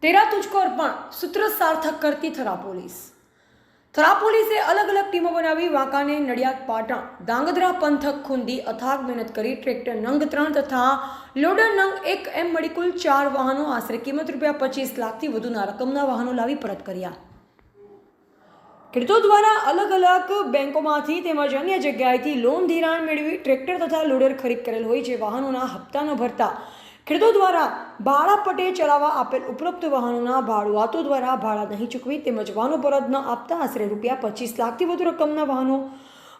तेरा तुझको अर्पण सूत्र सार्थक करती थरा पोलीस। थरा पोलीसे अलग अलग टीमों बनावी वांकाने नडियाद पाटण ધાંગધ્રા પંથક ખૂંદી અથાગ મહેનત કરી ટ્રેક્ટર નંગ 3 તથા લોડર નંગ 1 એમ મળી કુલ 4 વાહનો આશરે કિંમત ₹25 લાખથી વધુના રકમના વાહનો લાવી પરત કર્યા। ખેડૂતો દ્વારા અલગ અલગ બેંકોમાંથી તેમજ અન્ય જગ્યાએથી લોન ધિરાણ મેળવી ટ્રેક્ટર તથા લોડર ખરીદ કરેલ હોય જે વાહનોના હપ્તા ન ભરતા ખેડૂતો દ્વારા ભાડા પટ્ટે ચલાવવા આપેલ ઉપરોક્ત વાહનોના ભાડુઆતો દ્વારા ભાડા નહીં ચૂકવી તેમજ વાહનો પરત ન આપતા આશરે ₹25 લાખથી વધુ રકમના વાહનો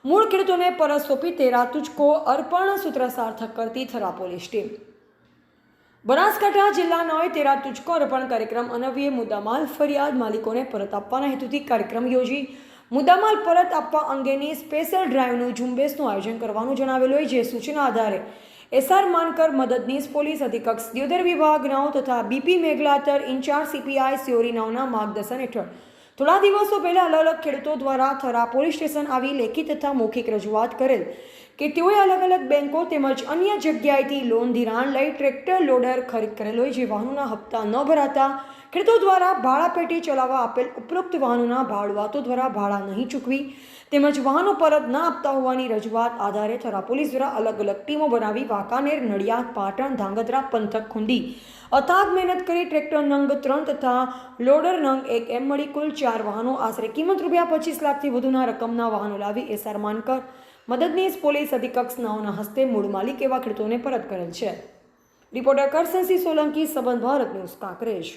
મૂળ ખેડૂતોને પરત સોંપી તેરા તુજકો અર્પણ સૂત્ર સાર્થક કરતી થરા પોલીસ ટીમ। બનાસકાંઠા જિલ્લાના તેરા તુજકો અર્પણ કાર્યક્રમ અનવ્ય મુદ્દામાલ ફરિયાદ માલિકોને પરત આપવાના હેતુથી કાર્યક્રમ યોજી મુદ્દામાલ પરત આપવા અંગેની સ્પેશિયલ ડ્રાઈવનું ઝુંબેશનું આયોજન કરવાનું જણાવેલું હોય જે સૂચના આધારે એસઆર માનકર મદદનીશ પોલીસ અધિક્ષક દિયોદર વિભાગ નવ તથા BP Meghlatar in charge CPI Siyori નવના માર્ગદર્શન હેઠળ થોડા દિવસો પહેલા અલગ અલગ ખેડૂતો દ્વારા થરા પોલીસ સ્ટેશન આવી લેખિત તથા મૌખિક રજૂઆત કરેલ કે તેઓએ અલગ અલગ બેંકો તેમજ અન્ય જગ્યાએથી લોન ધિરાણ લઈ ટ્રેક્ટર લોડર ખરીદ કરેલ હોય જે વાહનોના હપ્તા ન ભરાતા ખેડૂતો દ્વારા ભાડા પેટી ચલાવવા આપેલ ઉપરોક્ત વાહનોના ભાડુઆતો દ્વારા ભાડા નહીં ચૂકવી તેમજ વાહનો પરત ન આપતા હોવાની રજૂઆત આધારે થરા પોલીસ દ્વારા અલગ અલગ ટીમો બનાવી વાંકાનેર નડિયાદ પાટણ ધાંગધ્રા પંથક ખૂંદી અથાગ મહેનત કરી ટ્રેક્ટર નંગ 3 તથા લોડર નંગ 1 એમ મળી કુલ 4 વાહનો આશરે કિંમત ₹25 લાખથી વધુના રકમના વાહનો લાવી એસઆર માનકર મદદનીશ પોલીસ અધિક્ષક નવના હસ્તે મૂળ માલિક એવા ખેડૂતોને પરત કરેલ છે। રિપોર્ટર કરસનસિંહ સોલંકી, સંબંધ ભારત ન્યૂઝ, કાંકરેજ।